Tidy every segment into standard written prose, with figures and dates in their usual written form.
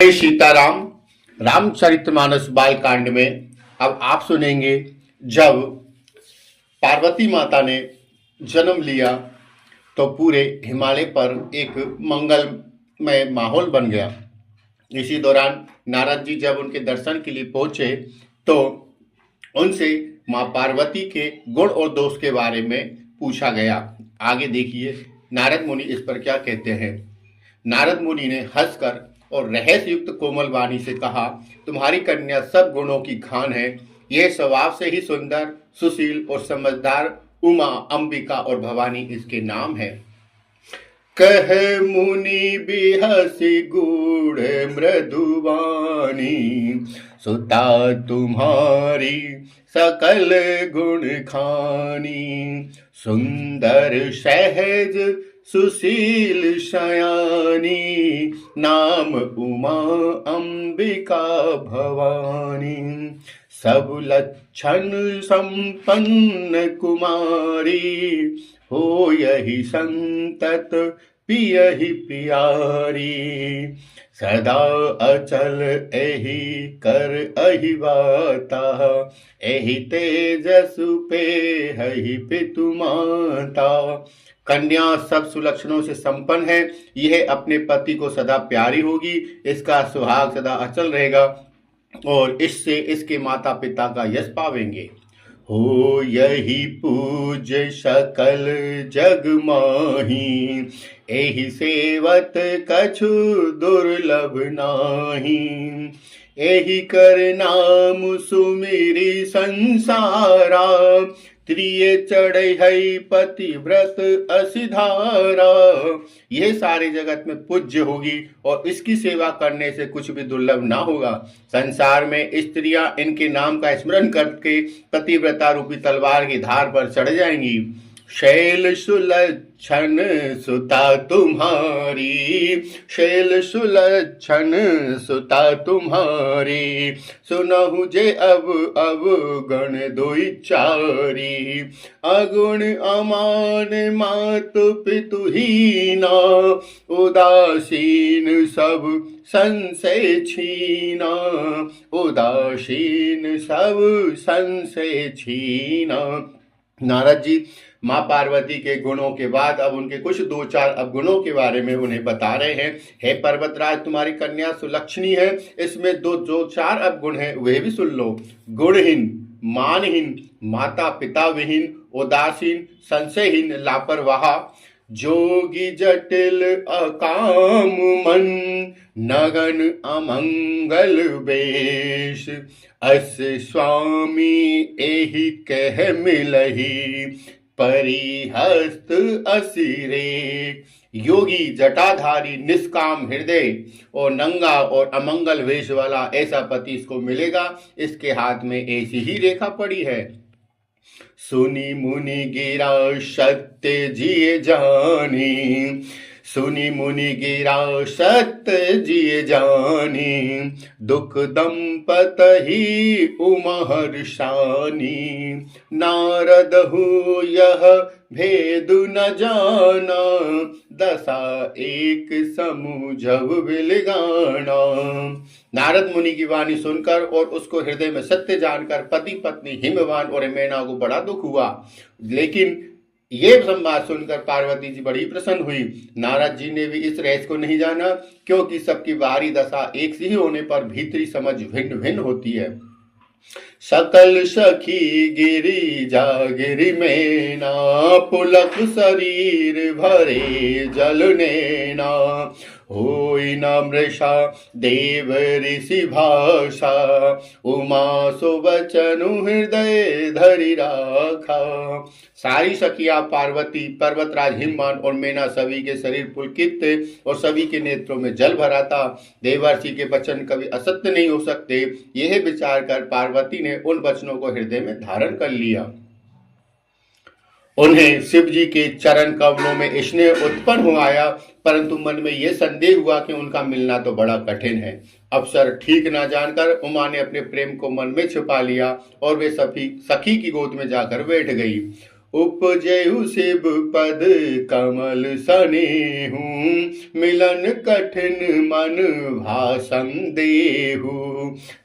जय सीताराम। रामचरितमानस बालकांड में अब आप सुनेंगे जब पार्वती माता ने जन्म लिया तो पूरे हिमालय पर एक मंगलमय माहौल बन गया। इसी दौरान नारद जी जब उनके दर्शन के लिए पहुंचे तो उनसे माँ पार्वती के गुण और दोष के बारे में पूछा गया। आगे देखिए नारद मुनि इस पर क्या कहते हैं। नारद मुनि ने हंसकर और रहस्य युक्त कोमल वाणी से कहा, तुम्हारी कन्या सब गुणों की खान है। यह स्वभाव से ही सुंदर, सुशील और समझदार उमा, अंबिका और भवानी इसके नाम है। कह मुनि बिहसी गूढ़ मृदुवानी, सुता तुम्हारी सकल गुण खानी। सुंदर सहज सुशील शयानी, नाम उमा अंबिका भवानी। सब लक्षण संपन्न कुमारी, हो यही संतत पियहि प्यारी। सदा अचल एहि कर अहिवाता, एहि तेजसु पे हहि पितु माता। कन्या सब सुलक्षणों से संपन्न है। यह अपने पति को सदा प्यारी होगी, इसका सुहाग सदा अचल रहेगा और इससे इसके माता पिता का यश पावेंगे। हो यही पूज्य सकल जग माही, एहि सेवत कछु दुर्लभ नाही। एहि कर नाम सुमिरी संसारा, त्रिय चढ़े है पतिव्रत असिधारा। यह सारे जगत में पूज्य होगी और इसकी सेवा करने से कुछ भी दुर्लभ ना होगा। संसार में स्त्रियां इनके नाम का स्मरण करके पतिव्रता रूपी तलवार की धार पर चढ़ जाएंगी। शैल सुलक्षण सुता तुम्हारी, शैल सुलक्षण सुता तुम्हारी। सुनहु जे अब गण दोई चारी, अगुण अमान मातु पितु हीना। उदासीन सब संशय छीना, उदासीन सब संशय छीना। नारद जी माँ पार्वती के गुणों के बाद अब उनके कुछ दो चार अवगुणों के बारे में उन्हें बता रहे हैं। हे पर्वतराज, तुम्हारी कन्या सुलक्षणी है, इसमें दो चार अवगुण हैं, वे भी सुन लो। गुणहीन, मानहीन, माता पिता विहीन, उदासीन, संशयहीन, लापरवाह, जोगी जटिल अकाम मन, नगन अमंगल वेश। अस स्वामी एहि कह मिलही, परिहस्त असिरे। योगी, जटाधारी, निष्काम हृदय और नंगा और अमंगल वेश वाला ऐसा पति इसको मिलेगा। इसके हाथ में ऐसी ही रेखा पड़ी है। सुनी मुनि गिरा सत्य जिए जानी, सुनी मुनि गिरा सत्य जिए जानी। दुख दंपत ही उमहर्षानी, नारद हूँ यह भेद न जाना। दशा एक समूझब बिलगाना। नारद मुनि की वाणी सुनकर और उसको हृदय में सत्य जानकर पति पत्नी हिमवान और मैना को बड़ा दुख हुआ। लेकिन ये संवाद सुनकर पार्वती जी बड़ी प्रसन्न हुई। नारद जी ने भी इस रहस्य को नहीं जाना, क्योंकि सबकी बाहरी दशा एक सी ही होने पर भीतरी समझ भिन्न भिन्न होती है। सकल सखी गिरी जागिरी में ना, पुलक शरीर भरे जल नैना। होई न मृषा देव ऋषि भाषा, उमा सुवचनु हृदय धरि राखा। सारी सखिया पार्वती, पर्वतराज हिमवान और मैना सभी के शरीर पुलकित थे और सभी के नेत्रों में जल भरा था। देवर्षि के वचन कभी असत्य नहीं हो सकते, यह विचार कर पार्वती ने उन वचनों को हृदय में धारण कर लिया। उन्हें शिव जी के चरण कमलों में स्नेह उत्पन्न हो आया, परंतु मन में यह संदेह हुआ कि उनका मिलना तो बड़ा कठिन है। अवसर ठीक ना जानकर उमा ने अपने प्रेम को मन में छुपा लिया और वे सखी की गोद में जाकर बैठ गई। उपजेहु शिव पद कमल सनेहु, मिलन कठिन मन भाषण देहु,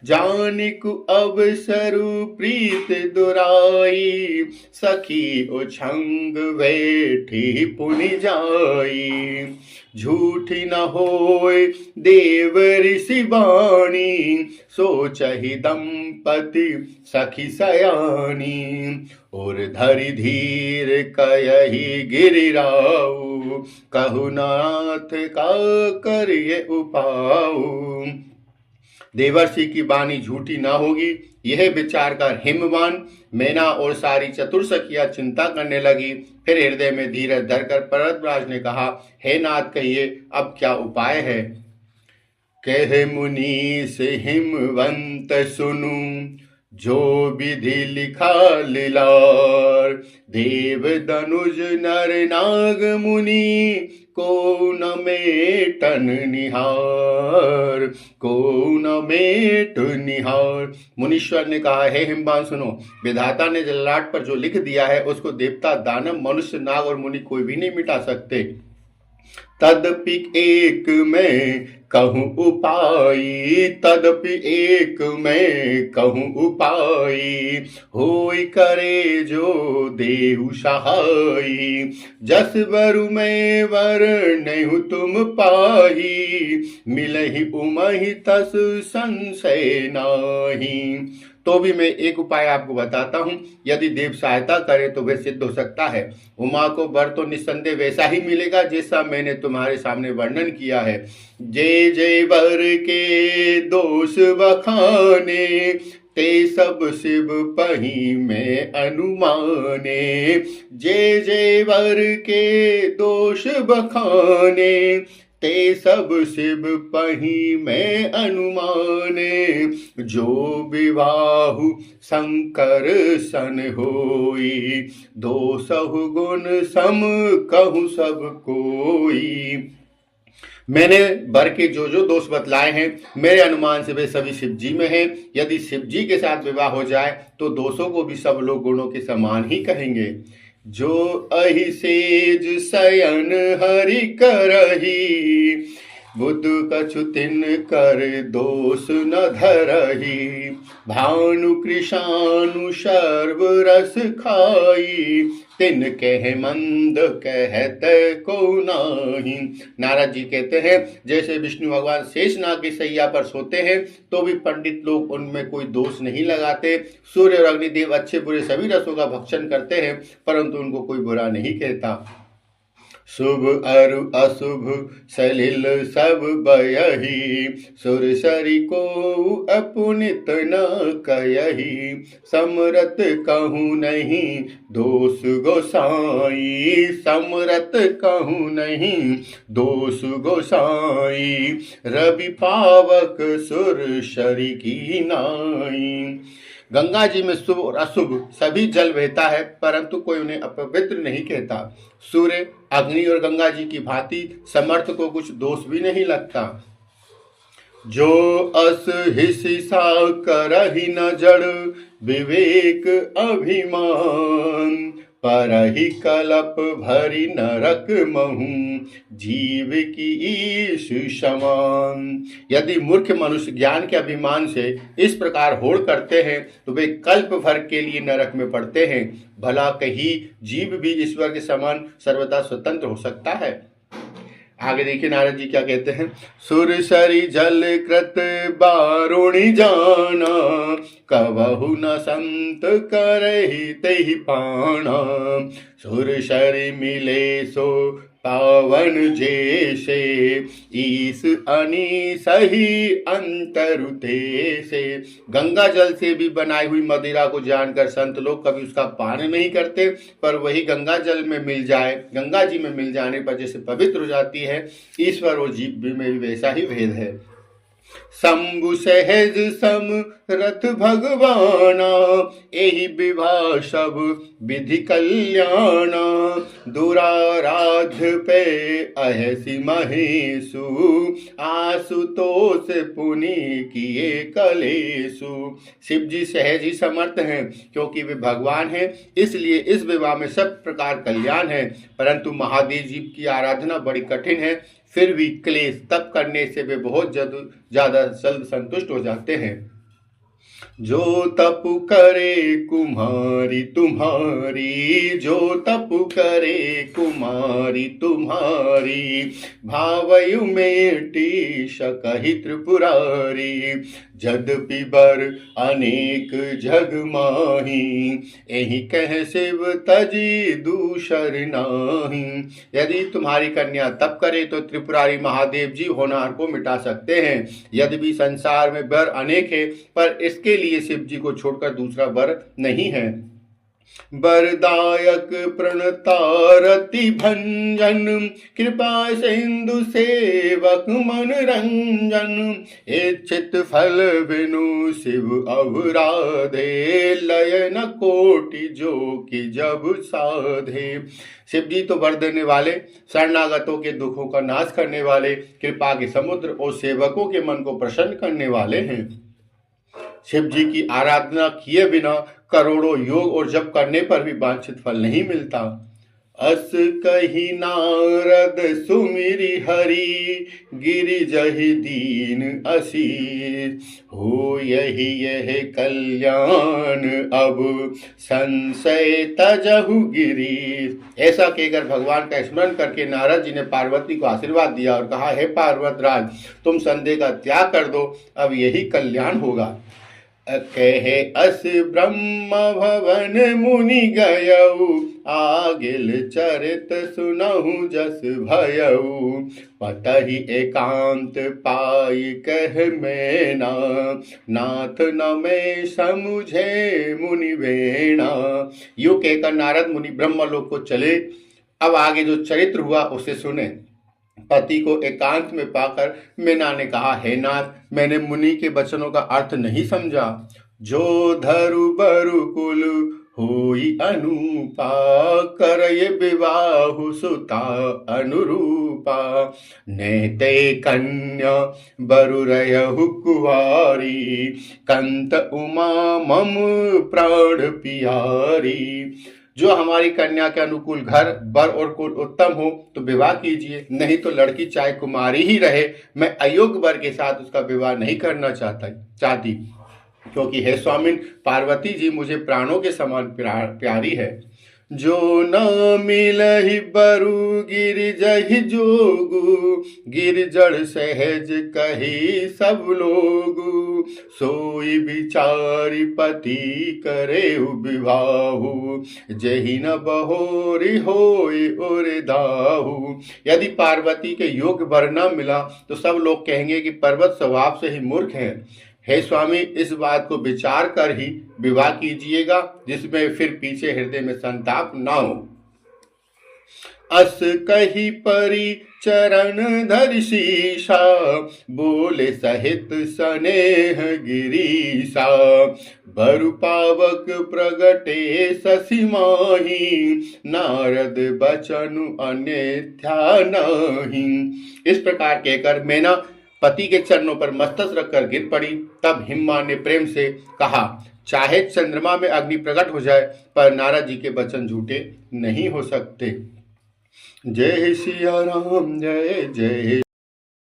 जानिकु अवसरु प्रीत दुराई, सखी उछंग बैठी पुनि जाई, झूठी न होय देव ऋषि वाणी, सोचहि दंपति सखी सयानी, और धरि धीर कयहि गिरिराऊ, कहु नाथ का करिए उपाऊ। देवर्षि की वाणी झूठी ना होगी, यह विचार कर हिमवान, मैना और सारी चतुर सखियां चिंता करने लगी। फिर हृदय में धीरज धरकर पर्वतराज ने कहा, हे नाथ कहिए अब क्या उपाय है। कहे मुनीस हिमवंत सुनु, जो विधि लिखा लीलार, देव धनुज नर नाग मुनि, को न मेटन निहार, को न मेट निहार। मुनीश्वर ने कहा, हे हिमवान सुनो, विधाता ने जललाट पर जो लिख दिया है उसको देवता, दानव, मनुष्य, नाग और मुनि कोई भी नहीं मिटा सकते। तदपि एक मैं कहूँ उपाय, तदपि एक मैं कहूँ उपाय, होय करे जो देहु सहाय, जस बरु मैं वर नहीं तुम पाही, मिलहि उमहि तस संशय नाही। तो भी मैं एक उपाय आपको बताता हूँ, यदि देव सहायता करे तो वह सिद्ध हो सकता है। उमा को वर तो निस्संदेह वैसा ही मिलेगा जैसा मैंने तुम्हारे सामने वर्णन किया है। जय जय वर के दोष बखाने, ते सब शिव पही में अनुमाने। जय जय वर के दोष बखाने, ते सब शिव पही में अनुमाने। जो विवाहु शंकर सन होई, दोसहु गुण सम कहूँ सब कोई। मैंने वर के जो जो दोष बतलाए हैं, मेरे अनुमान से वे सभी शिव जी में हैं। यदि शिव जी के साथ विवाह हो जाए तो दोषों को भी सब लोग गुणों के समान ही कहेंगे। जो अहि सेज शयन हरि करही, बुध कछु तिन कर दोष न धरही। भानु कृषानु सर्व रस खाई, तिन कह मंद कहत को नाही। नारद जी कहते हैं, जैसे विष्णु भगवान शेषनाग की सैया पर सोते हैं तो भी पंडित लोग उनमें कोई दोष नहीं लगाते। सूर्य और अग्निदेव अच्छे बुरे सभी रसों का भक्षण करते हैं, परंतु उनको कोई बुरा नहीं कहता। शुभ अरु अशुभ सलिल सब बयही, सुरसरी को अपुनित न कयही। समरत कहूँ नहीं दोष गोसाई, समरत कहूँ नहीं दोष गोसाई। रवि पावक सुरसरी की नाई। गंगा जी में शुभ और अशुभ सभी जल बहता है, परंतु कोई उन्हें अपवित्र नहीं कहता। सूर्य, अग्नि और गंगा जी की भांति समर्थ को कुछ दोष भी नहीं लगता। जो अस हिस्सा करहि न जड़, विवेक अभिमान। परहि कलप भरी नरक महू, जीव की ईश समान। यदि मूर्ख मनुष्य ज्ञान के अभिमान से इस प्रकार होड़ करते हैं तो वे कल्प भर के लिए नरक में पड़ते हैं। भला कहीं जीव भी ईश्वर के समान सर्वदा स्वतंत्र हो सकता है। आगे देखिए नारद जी क्या कहते हैं। सुरसरी जल कृत बारुणी जाना, कबहु न संत करहि तेहि पाना। सुरसरी मिले सो पावन जैसे, ईस अनी सही अंतरुते से। गंगा जल से भी बनाई हुई मदिरा को जानकर संत लोग कभी उसका पान नहीं करते, पर वही गंगा जल में मिल जाए, गंगा जी में मिल जाने पर जैसे पवित्र हो जाती है, ईश्वर और जीव में भी वैसा ही भेद है। शंभु सहज सम रथ भगवाना, एहि विवाह सब विधि कल्याणा। दुराराध्य पे अहसी महेशु, आशुतोष पुनि किए कलेशु। शिव जी सहज ही समर्थ हैं, क्योंकि वे भगवान हैं, इसलिए इस विवाह में सब प्रकार कल्याण है। परंतु महादेव जी की आराधना बड़ी कठिन है, फिर भी क्लेश तप करने से वे बहुत ज्यादा जल्द संतुष्ट हो जाते हैं। जो तप करे कुमारी तुम्हारी, जो तप करे कुमारी तुम्हारी, भावयु मेटी सकहि त्रिपुरारी। यद्यपि बर अनेक जग माही, एहि कह शिव तजी दूसर नाही। यदि तुम्हारी कन्या तप करे तो त्रिपुरारी महादेव जी होनहार को मिटा सकते हैं। यद्यपि संसार में बर अनेक है, पर इसके लिए शिव जी को छोड़कर दूसरा वर नहीं है। वरदायक प्रणतारति भंजन, कृपा सिंधु सेवक मन रंजन। इच्छित फल बिनु शिव अवराधे, लय न कोटि जो कि जब साधे। शिव जी तो वर देने वाले, शरणागतों के दुखों का नाश करने वाले, कृपा के समुद्र और सेवकों के मन को प्रसन्न करने वाले हैं। शिव जी की आराधना किए बिना करोड़ों योग और जप करने पर भी वांछित फल नहीं मिलता। अस कही नारद सुमिरि हरि, गिरिजहि दीन असीस। हो यह कल्याण अब संशय तजहु गिरीश। ऐसा कहकर भगवान का स्मरण करके नारद जी ने पार्वती को आशीर्वाद दिया और कहा, हे पार्वत राज, तुम संदेह का त्याग कर दो, अब यही कल्याण होगा। कहे अस ब्रह्म भवन मुनि गयऊ, आगिल चरित सुनहु जस भयऊ। पतहि एकांत पाई कह मैना, नाथ न मैं समुझे मुनि वेणा। यूं कहकर नारद मुनि ब्रह्मलोक को चले। अब आगे जो चरित्र हुआ उसे सुने। पति को एकांत में पाकर मीना ने कहा, हे नाथ, मैंने मुनि के वचनों का अर्थ नहीं समझा। जो धरु बरु कुल होई अनुपा, करय विवाहु सुता अनुरूपा। नैते कन्या बरु रहु कुवारी, कंत उमा मम प्राण पियारी। जो हमारी कन्या के अनुकूल घर बर और कुल उत्तम हो तो विवाह कीजिए, नहीं तो लड़की चाहे कुमारी ही रहे, मैं अयोग्य वर के साथ उसका विवाह नहीं करना चाहती, क्योंकि हे स्वामिन, पार्वती जी मुझे प्राणों के समान प्यारी है। जो न मिलहि बरु गिरिजहि जोगु, गिरजड़ सहज कही सब लोगु। सोई विचारी पति करे विवाहु, जहि न बहोरी होय और दाहु। यदि पार्वती के योग्य वर न मिला तो सब लोग कहेंगे कि पर्वत स्वभाव से ही मूर्ख है। हे स्वामी, इस बात को विचार कर ही विवाह कीजिएगा, जिसमें फिर पीछे हृदय में संताप न हो। अस कही परि चरण धरि शीशा, बोले सहित स्नेह गिरीशा। बरु पावक प्रगटे शशि माही, नारद बचनु अन्यथा नहीं। इस प्रकार कहकर मैना पति के चरणों पर मस्तक रखकर गिर पड़ी। तब हिम्मा ने प्रेम से कहा, चाहे चंद्रमा में अग्नि प्रकट हो जाए, पर नारद जी के वचन झूठे नहीं हो सकते। जय सिया राम, जय जय।